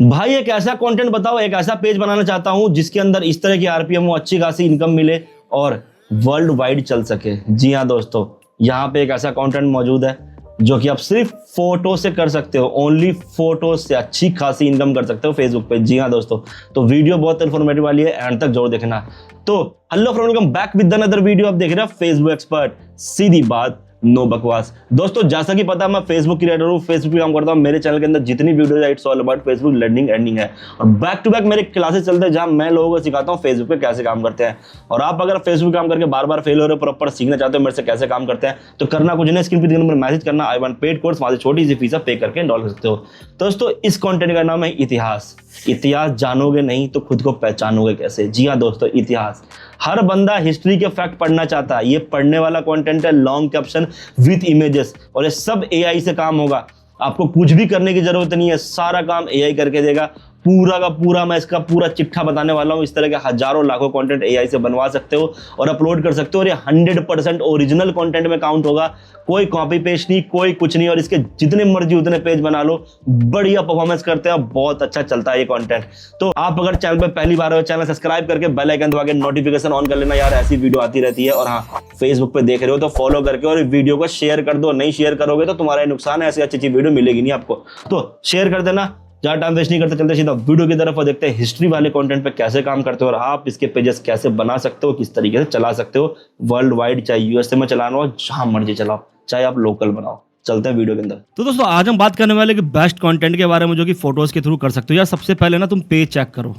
भाई एक ऐसा कंटेंट बताओ, एक ऐसा पेज बनाना चाहता हूं जिसके अंदर इस तरह की आरपीएम हो, अच्छी खासी इनकम मिले और वर्ल्ड वाइड चल सके। जी हाँ दोस्तों, यहाँ पे एक ऐसा कंटेंट मौजूद है जो कि आप सिर्फ फोटो से कर सकते हो। ओनली फोटो से अच्छी खासी इनकम कर सकते हो फेसबुक पे। जी हाँ दोस्तों, तो वीडियो बहुत इन्फॉर्मेटिव वाली है, एंड तक जरूर देखना। तो hello friend, welcome back with another video. आप देख रहे हो फेसबुक एक्सपर्ट, सीधी बात नो बकवास। दोस्तों जैसा कि पता है, मैं फेसबुक क्रिएटर हूँ, फेसबुक पे काम करता हूँ। मेरे चैनल के अंदर जितनी वीडियोस है it's all about Facebook learning earning है, और बैक टू बैक मेरे क्लासेस चलते हैं जहां मैं लोगों को सिखाता हूँ फेसबुक पे कैसे काम करते हैं। और आप अगर फेसबुक काम करके बार बार फेल हो रहे हो, प्रॉपर सीखना चाहते हो मेरे से कैसे काम करते हैं, तो करना कुछ नहीं, स्क्रीन पे नंबर मैसेज करना, आई वांट पेड कोर्स, वहां से छोटी सी फीस पे करके इनरोल कर सकते हो। दोस्तों इस कंटेंट का नाम है इतिहास। इतिहास जानोगे नहीं तो खुद को पहचानोगे कैसे। जी हाँ दोस्तों, इतिहास। हर बंदा हिस्ट्री के फैक्ट पढ़ना चाहता है। ये पढ़ने वाला कंटेंट है, लॉन्ग कैप्शन विद इमेजेस, और ये सब एआई से काम होगा। आपको कुछ भी करने की जरूरत नहीं है, सारा काम एआई करके देगा। पूरा का पूरा मैं इसका पूरा चिट्ठा बताने वाला हूं। इस तरह के हजारों लाखों कंटेंट एआई से बनवा सकते हो और अपलोड कर सकते हो, और ये 100% ओरिजिनल कंटेंट में काउंट होगा। कोई कॉपी पेस्ट नहीं, कोई कुछ नहीं। और इसके जितने मर्जी उतने पेज बना लो, बढ़िया परफॉर्मेंस करते हैं, बहुत अच्छा चलता है ये कंटेंट। तो आप अगर चैनल पे पहली बार हो, चैनल सब्सक्राइब करके बेल आइकन दबा के नोटिफिकेशन ऑन कर लेना यार, ऐसी वीडियो आती रहती है। और हाँ, फेसबुक पे देख रहे हो तो फॉलो करके और वीडियो को शेयर कर दो। नहीं शेयर करोगे तो तुम्हारा नुकसान है, ऐसी अच्छी वीडियो मिलेगी नहीं आपको। तो शेयर कर देना। ज्यादा टाइम वेस्ट नहीं करते, चलते सीधा वीडियो की तरफ और देखते हैं हिस्ट्री वाले कंटेंट पे कैसे काम करते हो, और आप इसके पेजेस कैसे बना सकते हो, किस तरीके से चला सकते हो वर्ल्ड वाइड। चाहे यूएसए में चलाना हो, जहां मर्जी चलाओ, चाहे आप लोकल बनाओ। चलते हैं वीडियो के अंदर। तो दोस्तों आज हम बात करने वाले कि बेस्ट कंटेंट के बारे में जो कि फोटोज के थ्रू कर सकते हो। यार सबसे पहले ना तुम पेज चेक करो।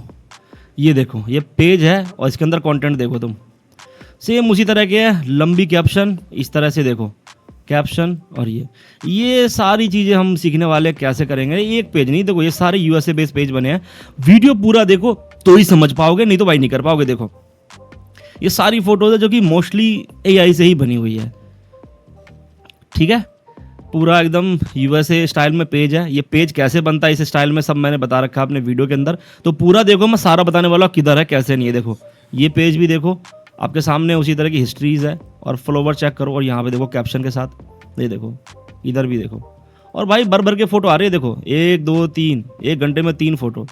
ये देखो, ये पेज है और इसके अंदर कंटेंट देखो तुम। सेम उसी तरह के है, लंबी कैप्शन, इस तरह से देखो कैप्शन। और ये सारी चीज़ें हम सीखने वाले कैसे करेंगे। एक पेज नहीं, देखो ये सारे यूएसए बेस्ड पेज बने हैं। वीडियो पूरा देखो तो ही समझ पाओगे, नहीं तो भाई नहीं कर पाओगे। देखो ये सारी फोटोज है जो कि मोस्टली एआई से ही बनी हुई है। ठीक है, पूरा एकदम यूएसए स्टाइल में पेज है। ये पेज कैसे बनता है इस स्टाइल में, सब मैंने बता रखा है अपने वीडियो के अंदर। तो पूरा देखो, मैं सारा बताने वाला किधर है कैसे नहीं है। देखो ये पेज भी देखो आपके सामने, उसी तरह की हिस्ट्रीज है। और फ्लोवर चेक करो, और यहाँ पे देखो कैप्शन के साथ, ये देखो इधर भी देखो। और भाई भर के फोटो आ रही है। देखो 1 2 3, 1 घंटे में 3 फोटो।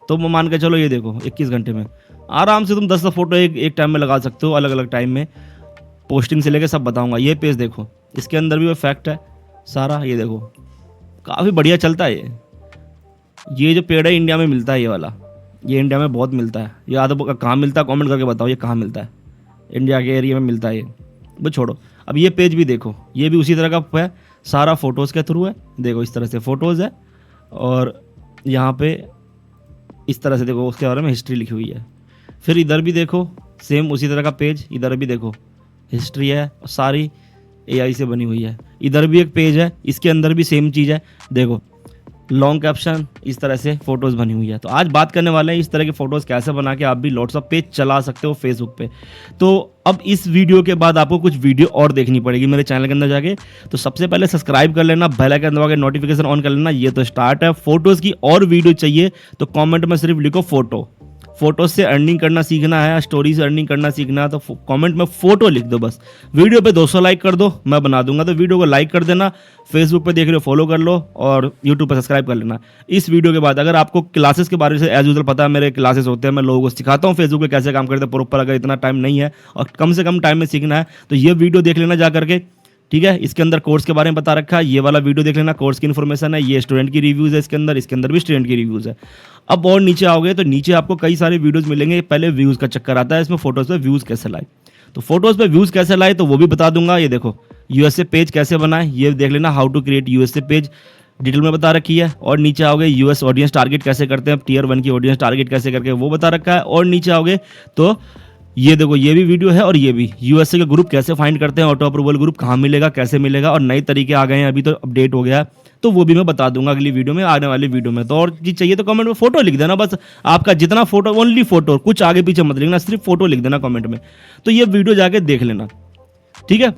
तो मैं मान के चलो ये देखो 21 घंटे में आराम से तुम 10 फोटो एक टाइम में लगा सकते हो, अलग अलग टाइम में। पोस्टिंग से लेके सब बताऊंगा। ये पेज देखो, इसके अंदर भी वो फैक्ट है सारा। ये देखो काफ़ी बढ़िया चलता है ये जो पेड़ है इंडिया में मिलता है, ये वाला, ये इंडिया में बहुत मिलता है। ये आधा कहाँ मिलता है कमेंट करके बताओ, ये कहाँ मिलता है। इंडिया के एरिया में मिलता है ये, वो छोड़ो। अब ये पेज भी देखो, ये भी उसी तरह का है, सारा फोटोज़ के थ्रू है। देखो इस तरह से फोटोज़ है, और यहाँ पे इस तरह से देखो उसके बारे में हिस्ट्री लिखी हुई है। फिर इधर भी देखो सेम उसी तरह का पेज, इधर भी देखो हिस्ट्री है, सारी एआई से बनी हुई है। इधर भी एक पेज है, इसके अंदर भी सेम चीज़ है। देखो लॉन्ग कैप्शन, इस तरह से फोटोज़ बनी हुई है। तो आज बात करने वाले हैं इस तरह के फोटोज़ कैसे बना के आप भी लॉट्स ऑफ पेज चला सकते हो फेसबुक पे। तो अब इस वीडियो के बाद आपको कुछ वीडियो और देखनी पड़ेगी मेरे चैनल के अंदर जाके। तो सबसे पहले सब्सक्राइब कर लेना, बेल आइकन दबा के नोटिफिकेशन ऑन कर लेना। ये तो स्टार्ट है। फोटोज़ की और वीडियो चाहिए तो कॉमेंट में सिर्फ लिखो फोटो। फोटो से अर्निंग करना सीखना है, स्टोरी से अर्निंग करना सीखना है, तो कमेंट में फोटो लिख दो बस। वीडियो पे 200 लाइक कर दो, मैं बना दूंगा। तो वीडियो को लाइक कर देना, फेसबुक पे देख रहे हो फॉलो कर लो, और यूट्यूब पे सब्सक्राइब कर लेना। इस वीडियो के बाद अगर आपको क्लासेस के बारे में एज यूजुअल पता है, मेरे क्लासेस होते हैं, मैं लोगों को सिखाता हूँ फेसबुक पे कैसे काम करते हैं प्रॉपर। अगर इतना टाइम नहीं है और कम से कम टाइम में सीखना है तो ये वीडियो देख लेना जा करके। ठीक है, इसके अंदर कोर्स के बारे में बता रखा है, ये वाला वीडियो देख लेना, कोर्स की इन्फॉर्मेशन है। ये स्टूडेंट की रिव्यूज़ है इसके अंदर भी स्टूडेंट की रिव्यूज़ है। अब और नीचे आओगे तो नीचे आपको कई सारे वीडियोस मिलेंगे। पहले व्यूज़ का चक्कर आता है इसमें, फोटोज़ पे व्यूज़ कैसे लाए। तो फोटोज़ पे व्यूज़ कैसे लाए तो वो भी बता दूंगा। ये देखो यूएसए पेज कैसे बनाए, ये देख लेना, how to create USA page detail में बता रखी है। और नीचे आओगे यूएस ऑडियंस टारगेट कैसे करते हैं, टियर 1 की ऑडियंस टारगेट कैसे करके वो बता रखा है। और नीचे आओगे तो ये देखो ये भी वीडियो है, और ये भी यूएसए के ग्रुप कैसे फाइंड करते हैं, ऑटो अप्रूवल ग्रुप कहाँ मिलेगा, कैसे मिलेगा, और नए तरीके आ गए हैं, अभी तो अपडेट हो गया है। तो वो भी मैं बता दूंगा अगली वीडियो में, आने वाली वीडियो में। तो और चीज चाहिए तो कमेंट में फोटो लिख देना बस। आपका जितना फोटो, ओनली फोटो, कुछ आगे पीछे मत लिखना, सिर्फ फोटो लिख देना कमेंट में। तो ये वीडियो जाके देख लेना, ठीक है,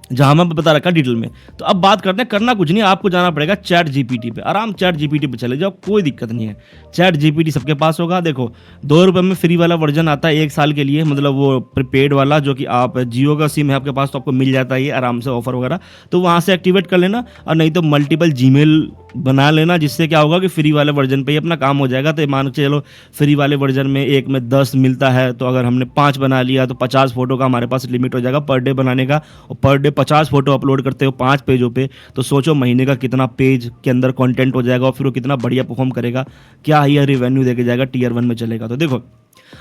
जहां मैं बता रखा डिटेल में। तो अब बात करते हैं, करना कुछ नहीं, आपको जाना पड़ेगा चैट जीपीटी पे। आराम चैट जीपीटी पे चले जाओ, कोई दिक्कत नहीं है। चैट जीपीटी सबके पास होगा। देखो 2 रुपये में फ्री वाला वर्जन आता है 1 साल के लिए, मतलब वो प्रीपेड वाला, जो कि आप जियो का सिम है आपके पास तो आपको मिल जाता है ये आराम से, ऑफर वगैरह। तो वहाँ से एक्टिवेट कर लेना, और नहीं तो मल्टीपल जीमेल बना लेना, जिससे क्या होगा कि फ्री वाले वर्जन पे ही अपना काम हो जाएगा। तो मान के चलो फ्री वाले वर्जन में एक में 10 मिलता है, तो अगर हमने 5 बना लिया तो 50 फोटो का हमारे पास लिमिट हो जाएगा पर डे बनाने का। और पर डे 50 फोटो अपलोड करते हो 5 पेजों पे, तो सोचो महीने का कितना पेज के अंदर कंटेंट हो जाएगा और फिर वो कितना बढ़िया परफॉर्म करेगा, क्या हाई रिवेन्यू देके जाएगा, टीयर 1 में चलेगा। तो देखो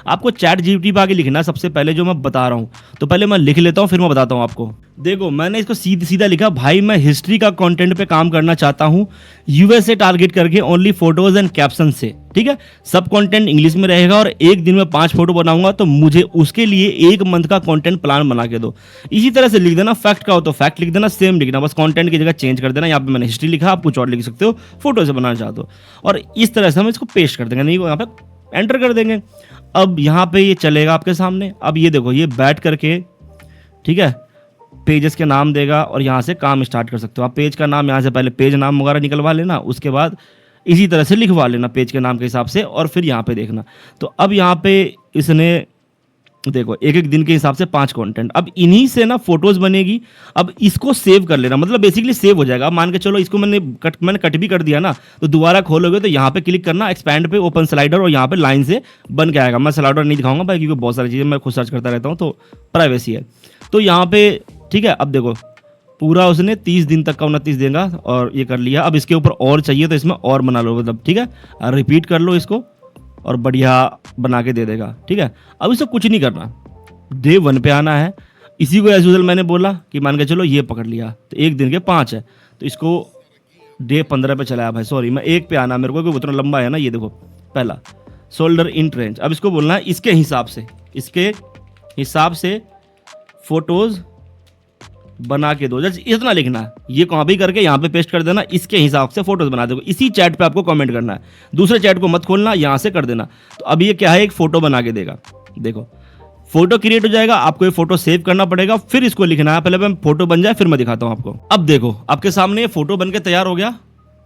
आपको चैट जीपीटी पे आगे लिखना है सबसे पहले, जो मैं बता रहा हूँ। तो पहले मैं लिख लेता हूँ फिर मैं बताता हूँ आपको। देखो मैंने इसको सीधा सीधा लिखा, भाई मैं हिस्ट्री का कंटेंट पे काम करना चाहता हूँ, यूएस से टारगेट करके, ओनली फोटोज एंड कैप्शन से, ठीक है। सब कंटेंट इंग्लिश में रहेगा और एक दिन में 5 फोटो बनाऊंगा, तो मुझे उसके लिए 1 मंथ का कंटेंट प्लान बना के दो। इसी तरह से लिख देना, फैक्ट का हो तो फैक्ट लिख देना, सेम लिखना, बस कंटेंट की जगह चेंज कर देना। यहाँ पे मैंने हिस्ट्री लिखा, आप कुछ और लिख सकते हो, फोटो से बनाना चाहते हो। और इस तरह से हम इसको पेस्ट कर देंगे, नहीं यहाँ पे एंटर कर देंगे। अब यहाँ पे ये चलेगा आपके सामने। अब ये देखो ये बैठ करके, ठीक है, पेजेस के नाम देगा और यहाँ से काम स्टार्ट कर सकते हो आप। पेज का नाम यहाँ से पहले पेज नाम वगैरह निकलवा लेना, उसके बाद इसी तरह से लिखवा लेना पेज के नाम के हिसाब से, और फिर यहाँ पे देखना। तो अब यहाँ पे इसने देखो एक एक दिन के हिसाब से 5 कंटेंट, अब इन्हीं से ना फोटोज बनेगी। अब इसको सेव कर लेना, मतलब बेसिकली सेव हो जाएगा। अब मान के चलो इसको मैंने कट भी कर दिया ना, तो दोबारा खोलोगे तो यहाँ पे क्लिक करना, एक्सपैंड पे, ओपन स्लाइडर, और यहाँ पे लाइन से बन के आएगा। मैं स्लाइडर नहीं दिखाऊंगा भाई, क्योंकि बहुत सारी चीज़ें मैं खुद सर्च करता रहता हूँ, तो प्राइवेसी है। तो यहाँ पे ठीक है, अब देखो पूरा उसने 30 दिन तक का 29 देगा और ये कर लिया। अब इसके ऊपर और चाहिए तो इसमें और बना लो, मतलब ठीक है, रिपीट कर लो इसको और बढ़िया बना के दे देगा, ठीक है। अब इसको कुछ नहीं करना, डे 1 पे आना है। इसी को एज यूजुअल मैंने बोला कि मान के चलो ये पकड़ लिया, तो एक दिन के 5 है, तो इसको डे 15 पे चलाया भाई, सॉरी मैं 1 पे आना, मेरे को उतना लंबा है ना। ये देखो पहला शोल्डर इन ट्रेंच, अब इसको बोलना है इसके हिसाब से फोटोज बना के दो, जस्ट इतना लिखना है। ये कॉपी करके यहाँ पे पेस्ट कर देना, इसके हिसाब से फोटोज बना दो। इसी चैट पे आपको कमेंट करना है, दूसरे चैट को मत खोलना, यहाँ से कर देना। तो अब ये क्या है, एक फोटो बना के देगा। देखो फोटो क्रिएट हो जाएगा, आपको ये फोटो सेव करना पड़ेगा, फिर इसको लिखना है। पहले मैं फोटो बन जाए फिर मैं दिखाता हूँ आपको। अब देखो आपके सामने ये फोटो बन के तैयार हो गया,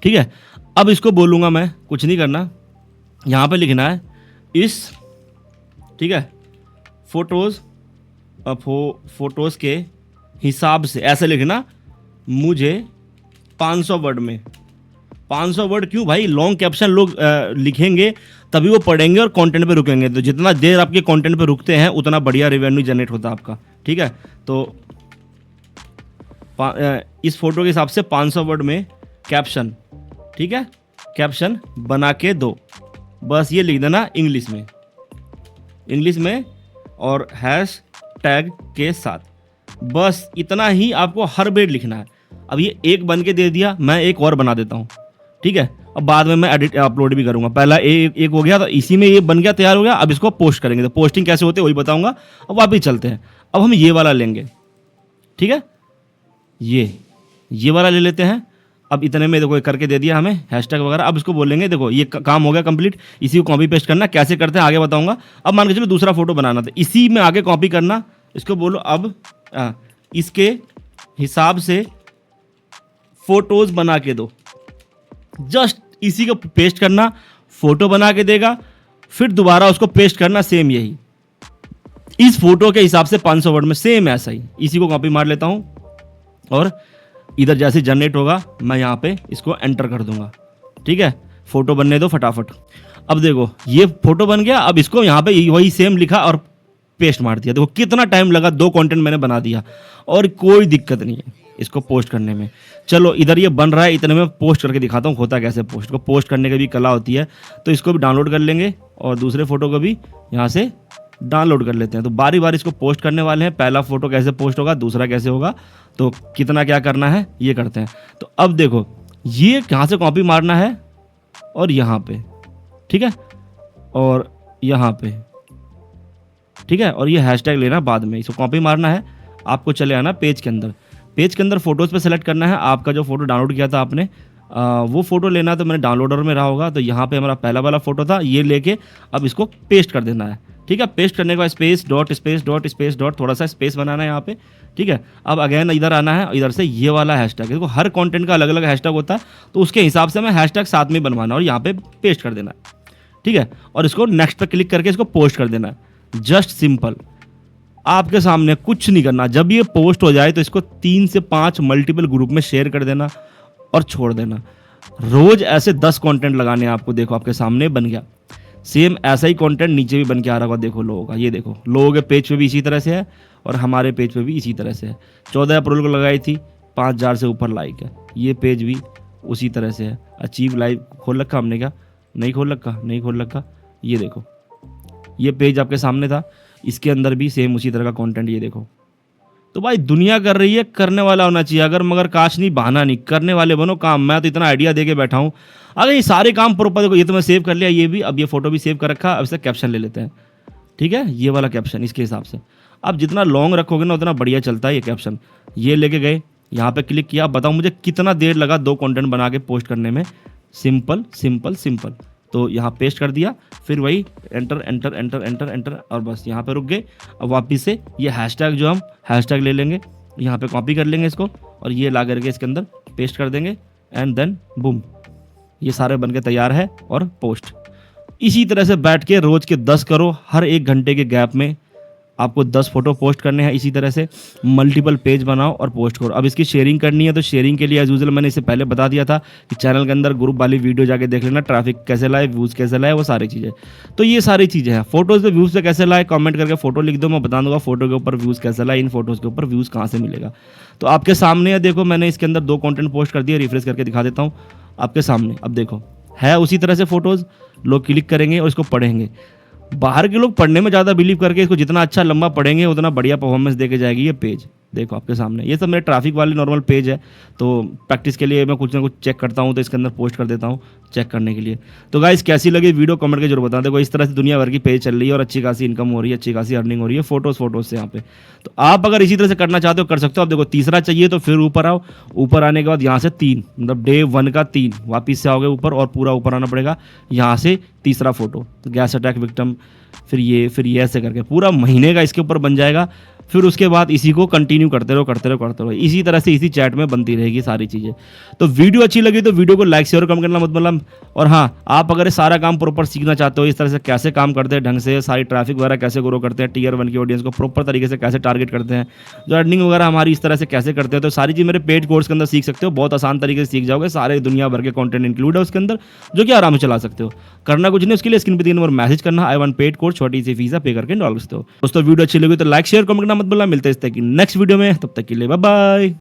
ठीक है। अब इसको बोलूँगा मैं, कुछ नहीं करना, यहाँ पे लिखना है इस, ठीक है, फोटोज के हिसाब से, ऐसे लिखना, मुझे 500 वर्ड में। 500 वर्ड क्यों भाई, लॉन्ग कैप्शन लोग लिखेंगे तभी वो पढ़ेंगे और कंटेंट पे रुकेंगे। तो जितना देर आपके कंटेंट पे रुकते हैं उतना बढ़िया रेवेन्यू जनरेट होता है आपका, ठीक है। तो इस फोटो के हिसाब से 500 वर्ड में कैप्शन, ठीक है, कैप्शन बना के दो। बस ये लिख देना इंग्लिश में और हैश टैग के साथ, बस इतना ही आपको हर बेर लिखना है। अब ये एक बन के दे दिया, मैं एक और बना देता हूँ, ठीक है। अब बाद में मैं एडिट अपलोड भी करूँगा। पहला एक हो गया, तो इसी में ये बन गया, तैयार हो गया। अब इसको पोस्ट करेंगे, तो पोस्टिंग कैसे होते हैं वही बताऊँगा। अब वापस चलते हैं, अब हम ये वाला लेंगे, ठीक है, ये वाला ले लेते हैं। अब इतने में देखो करके दे दिया हमें हैशटैग वगैरह। अब इसको बोलेंगे, देखो ये काम हो गया कंप्लीट। इसी को कॉपी पेस्ट करना, कैसे करते हैं आगे बताऊंगा। अब मान के चलो दूसरा फोटो बनाना था, इसी में आगे कॉपी करना, इसको बोलो अब इसके हिसाब से फोटोज बना के दो। जस्ट इसी को पेस्ट करना, फोटो बना के देगा, फिर दोबारा उसको पेस्ट करना, सेम यही इस फोटो के हिसाब से 500 वर्ड में, सेम ऐसा ही। इसी को कॉपी मार लेता हूं और इधर जैसे जनरेट होगा मैं यहाँ पे इसको एंटर कर दूंगा, ठीक है। फोटो बनने दो फटाफट। अब देखो ये फोटो बन गया। अब इसको यहाँ पे वही सेम लिखा और पेस्ट मार दिया। देखो कितना टाइम लगा, 2 कंटेंट मैंने बना दिया और कोई दिक्कत नहीं है इसको पोस्ट करने में। चलो इधर ये बन रहा है, इतने में पोस्ट करके दिखाता हूँ होता कैसे। पोस्ट को पोस्ट करने की भी कला होती है, तो इसको भी डाउनलोड कर लेंगे और दूसरे फोटो को भी यहाँ से डाउनलोड कर लेते हैं। तो बारी बारी इसको पोस्ट करने वाले हैं। पहला फोटो कैसे पोस्ट होगा, दूसरा कैसे होगा, तो कितना क्या करना है ये करते हैं। तो अब देखो ये यहाँ से कॉपी मारना है और यहाँ पे, ठीक है, और यहाँ पे, ठीक है, और ये हैशटैग लेना बाद में। इसको कॉपी मारना है, आपको चले आना पेज के अंदर फोटोज़ पे सेलेक्ट करना है। आपका जो फोटो डाउनलोड किया था आपने, वो फोटो लेना, तो मैंने डाउनलोडर में रहा होगा। तो यहाँ पे हमारा पहला वाला फोटो था, ये लेके अब इसको पेस्ट कर देना है, ठीक है। पेस्ट करने के बाद स्पेस डॉट थोड़ा सा स्पेस बनाना है यहाँ पे, ठीक है। अब अगेन इधर आना है, इधर से ये वाला हैशटैग। देखो हर कंटेंट का अलग अलग हैशटैग होता है, तो उसके हिसाब से मैं हैशटैग साथ में बनवाना और यहाँ पे पेस्ट कर देना है, ठीक है। और इसको नेक्स्ट पर क्लिक करके इसको पोस्ट कर देना है। जस्ट सिंपल, आपके सामने कुछ नहीं करना। जब ये पोस्ट हो जाए तो इसको 3 से 5 मल्टीपल ग्रुप में शेयर कर देना और छोड़ देना। रोज ऐसे 10 कंटेंट लगाने हैं आपको। देखो आपके सामने बन गया। सेम ऐसा ही कंटेंट नीचे भी बन के आ रहा होगा, देखो लोगों का। ये देखो लोगों के पेज पे भी इसी तरह से है और हमारे पेज पे भी इसी तरह से है। 14 अप्रैल को लगाई थी, 5000 से ऊपर लाइक है। ये पेज भी उसी तरह से है। अचीव लाइव खोल रखा हमने क्या? नहीं खोल रखा, नहीं खोल रखा। ये देखो ये पेज आपके सामने था, इसके अंदर भी सेम उसी तरह का कंटेंट। ये देखो। तो भाई दुनिया कर रही है, करने वाला होना चाहिए। अगर मगर काश नहीं, बहाना नहीं, करने वाले बनो काम। मैं तो इतना आइडिया दे के बैठा हूँ। अगर ये सारे काम प्रॉपर, देखो ये तो मैं सेव कर लिया, ये भी। अब ये फोटो भी सेव कर रखा। अब इसका कैप्शन ले लेते हैं, ठीक है? ये वाला कैप्शन इसके हिसाब से। अब जितना लॉन्ग रखोगे ना उतना बढ़िया चलता है ये कैप्शन। ये लेके गए, यहाँ पे क्लिक किया। बताओ मुझे कितना देर लगा 2 कंटेंट बना के पोस्ट करने में। Simple simple simple. तो यहाँ पेस्ट कर दिया, फिर वही enter enter enter enter enter, और बस यहाँ पे रुक गए। अब वापस से ये हैशटैग, जो हम हैशटैग ले लेंगे, यहाँ पे कॉपी कर लेंगे इसको और ये ला करके इसके अंदर पेस्ट कर देंगे एंड देन बूम, ये सारे बन के तैयार है और पोस्ट। इसी तरह से बैठ के रोज के 10 करो। हर 1 घंटे के गैप में आपको 10 फोटो पोस्ट करने हैं। इसी तरह से मल्टीपल पेज बनाओ और पोस्ट करो। अब इसकी शेयरिंग करनी है, तो शेयरिंग के लिए एज यूजुअल मैंने इससे पहले बता दिया था कि चैनल के अंदर ग्रुप वाली वीडियो जाके देख लेना, ट्रैफिक कैसे लाए, व्यूज़ कैसे लाए, वो सारी चीज़ें। तो ये सारी चीज़ें हैं। फोटोज़ पे व्यूज़ पे कैसे लाए, कमेंट करके फोटो लिख दो, मैं बता दूंगा फोटो के ऊपर व्यूज़ कैसे लाए, इन फोटोज़ के ऊपर व्यूज़ कहाँ से मिलेगा। तो आपके सामने है, देखो मैंने इसके अंदर 2 कंटेंट पोस्ट कर दिए। रिफ्रेश करके दिखा देता हूँ आपके सामने। अब देखो है उसी तरह से फोटोज़, लोग क्लिक करेंगे और इसको पढ़ेंगे। बाहर के लोग पढ़ने में ज़्यादा बिलीव करके इसको जितना अच्छा लंबा पढ़ेंगे उतना बढ़िया परफॉर्मेंस देके जाएगी ये पेज। देखो आपके सामने ये सब मेरे ट्रैफिक वाले नॉर्मल पेज है। तो प्रैक्टिस के लिए मैं कुछ ना कुछ चेक करता हूँ, तो इसके अंदर पोस्ट कर देता हूँ चेक करने के लिए। तो गाइस कैसी लगी वीडियो कमेंट के जरूर बताना। देखो इस तरह से दुनिया भर की पेज चल रही है और अच्छी खासी इनकम हो रही है, अच्छी खासी अर्निंग हो रही है फोटोज़ से यहाँ पे। तो आप अगर इसी तरह से करना चाहते हो कर सकते हो। आप देखो तीसरा चाहिए तो फिर ऊपर आओ, ऊपर आने के बाद यहाँ से 3, मतलब डे 1 का 3 वापिस से आओगे ऊपर और पूरा ऊपर आना पड़ेगा। यहाँ से तीसरा फोटो गैस अटैक विक्टिम, फिर ये ऐसे करके पूरा महीने का इसके ऊपर बन जाएगा। फिर उसके बाद इसी को कंटिन्यू करते रहो। इसी तरह से इसी चैट में बनती रहेगी सारी चीज़ें। तो वीडियो अच्छी लगी तो वीडियो को लाइक शेयर कमेंट करना मत भूलना। और हाँ, आप अगर सारा काम प्रॉपर सीखना चाहते हो, इस तरह से कैसे काम करते हैं ढंग से, सारी ट्रैफिक वगैरह कैसे ग्रो करते हैं, Tier 1 की ऑडियंस को प्रॉपर तरीके से कैसे टारगेट करते हैं, जो अर्निंग वगैरह हमारी इस तरह से कैसे करते हैं, तो सारी चीज़ मेरे पेड कोर्स के अंदर सीख सकते हो। बहुत आसान तरीके से सीख जाओगे। सारे दुनिया भर के कंटेंट इंक्लूड है उसके अंदर, जो कि आराम से चला सकते हो। करना कुछ नहीं, उसके लिए स्क्रीन पे 3 नंबर मैसेज करना, आई वांट पेड कोर्स, छोटी सी फीस पे करके डाल सकते हो। दोस्तों वीडियो अच्छी लगी तो लाइक शेयर कमेंट करना मत भूलना। मिलते हैं इस तरह की नेक्स्ट वीडियो में, तब तक के लिए बाय बाय।